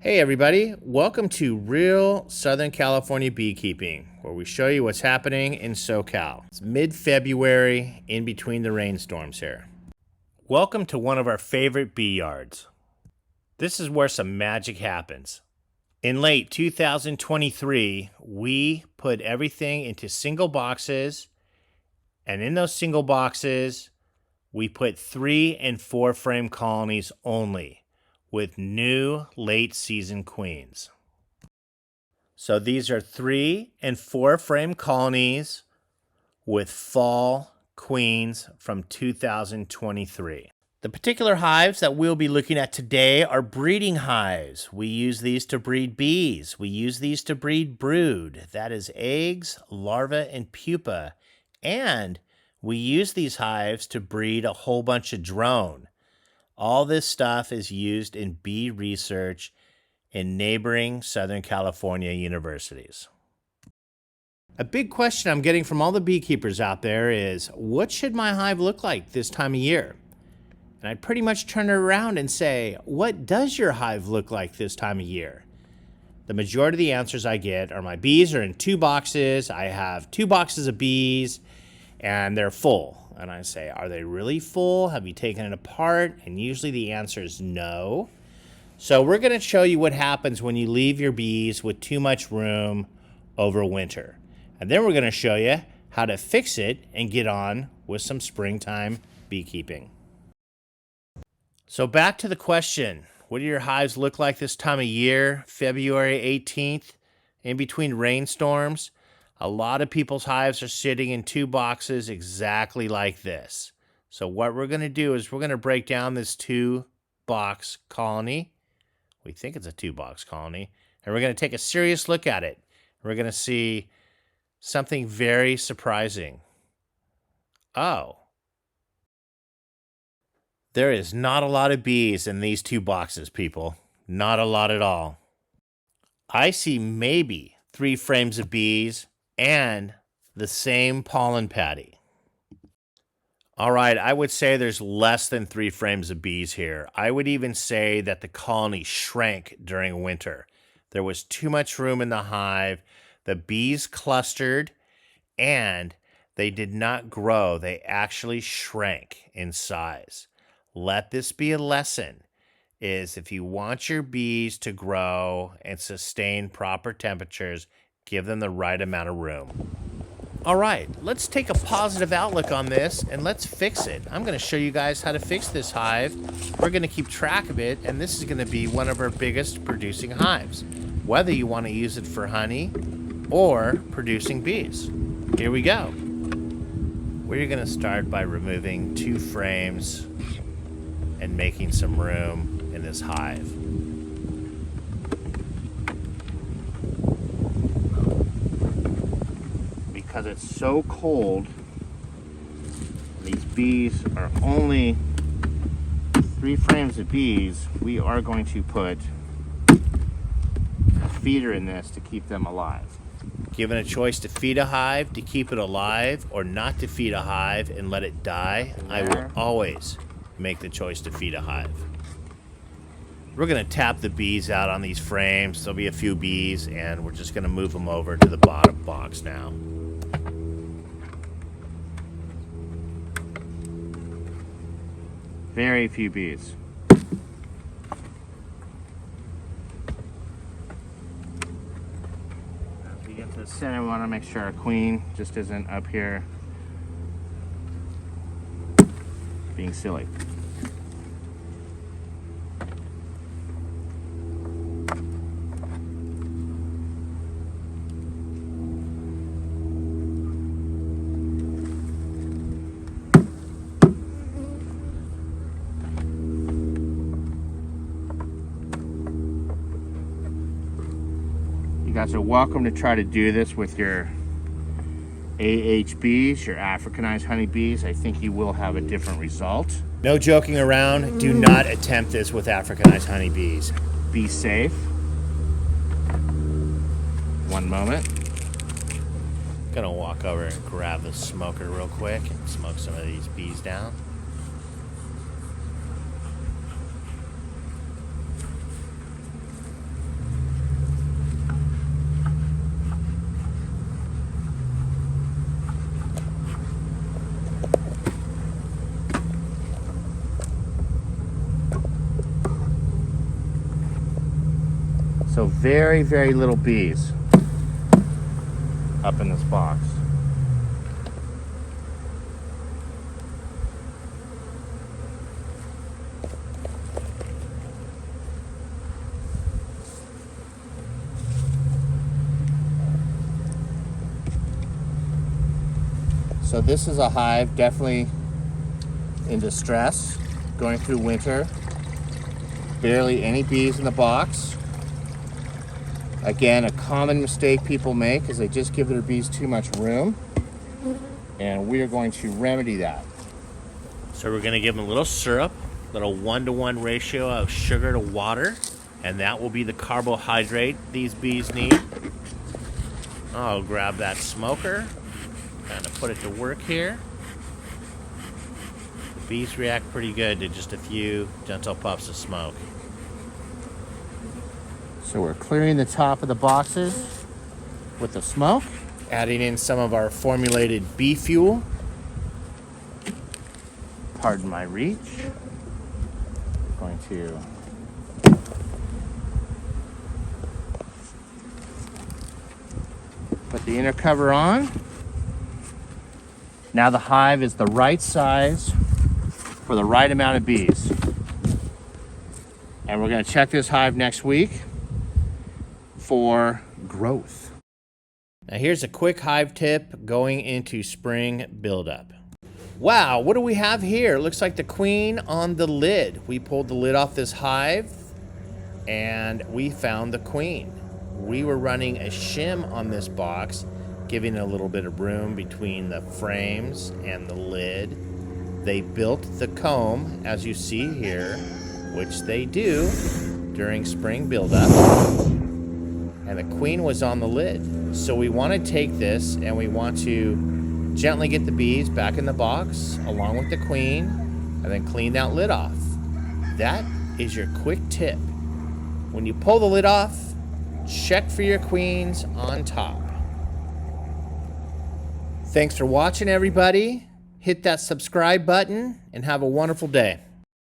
Hey everybody, welcome to Real Southern California Beekeeping, where we show you what's happening in SoCal. It's mid-February, in between the rainstorms here. Welcome to one of our favorite bee yards. This is where some magic happens. In late 2023, we put everything into single boxes, and in those single boxes, we put 3 and 4 frame colonies only, with new late season queens. So these are 3 and 4 frame colonies with fall queens from 2023. The particular hives that we'll be looking at today are breeding hives. We use these to breed bees. We use these to breed brood. That is eggs, larvae, and pupa. And we use these hives to breed a whole bunch of drone. All this stuff is used in bee research in neighboring Southern California universities. A big question I'm getting from all the beekeepers out there is, what should my hive look like this time of year? And I pretty much turn it around and say, what does your hive look like this time of year? The majority of the answers I get are my bees are in 2 boxes. I have 2 boxes of bees and they're full. And I say, are they really full? Have you taken it apart? And usually the answer is no. So we're going to show you what happens when you leave your bees with too much room over winter. And then we're going to show you how to fix it and get on with some springtime beekeeping. So back to the question, what do your hives look like this time of year, February 18th, in between rainstorms? A lot of people's hives are sitting in 2 boxes exactly like this. So what we're going to do is we're going to break down this 2-box colony. We think it's a 2-box colony. And we're going to take a serious look at it. We're going to see something very surprising. Oh. There is not a lot of bees in these 2 boxes, people. Not a lot at all. I see maybe 3 frames of bees and the same pollen patty. All right, I would say there's less than 3 frames of bees here. I would even say that the colony shrank during winter. There was too much room in the hive. The bees clustered and they did not grow. They actually shrank in size. Let this be a lesson, is if you want your bees to grow and sustain proper temperatures, give them the right amount of room. All right, let's take a positive outlook on this and let's fix it. I'm going to show you guys how to fix this hive. We're going to keep track of it, and this is going to be one of our biggest producing hives, whether you want to use it for honey or producing bees. Here we go. We're going to start by removing 2 frames and making some room in this hive. Because it's so cold, these bees are only 3 frames of bees, we are going to put a feeder in this to keep them alive. Given a choice to feed a hive to keep it alive or not to feed a hive and let it die, I will always make the choice to feed a hive. We're going to tap the bees out on these frames. There'll be a few bees, and we're just going to move them over to the bottom box now. Very few bees. As we get to the center, we want to make sure our queen just isn't up here being silly. You guys are welcome to try to do this with your AHBs, your Africanized honeybees. I think you will have a different result. No joking around. Do not attempt this with Africanized honeybees. Be safe. One moment. Gonna walk over and grab the smoker real quick and smoke some of these bees down. So very, very little bees up in this box. So this is a hive definitely in distress, going through winter. Barely any bees in the box. Again, a common mistake people make is they just give their bees too much room, and we are going to remedy that. So we're going to give them a little syrup, little 1-to-1 ratio of sugar to water, and that will be the carbohydrate these bees need. I'll grab that smoker, kind of put it to work here. The bees react pretty good to just a few gentle puffs of smoke. So we're clearing the top of the boxes with the smoke, adding in some of our formulated bee fuel. Pardon my reach. Going to put the inner cover on. Now the hive is the right size for the right amount of bees. And we're going to check this hive next week for growth. Now here's a quick hive tip going into spring buildup. Wow, what do we have here? It looks like the queen on the lid. We pulled the lid off this hive and we found the queen. We were running a shim on this box, giving it a little bit of room between the frames and the lid. They built the comb, as you see here, which they do during spring buildup. And the queen was on the lid. So we want to take this and we want to gently get the bees back in the box along with the queen and then clean that lid off. That is your quick tip. When you pull the lid off, check for your queens on top. Thanks for watching, everybody. Hit that subscribe button and have a wonderful day.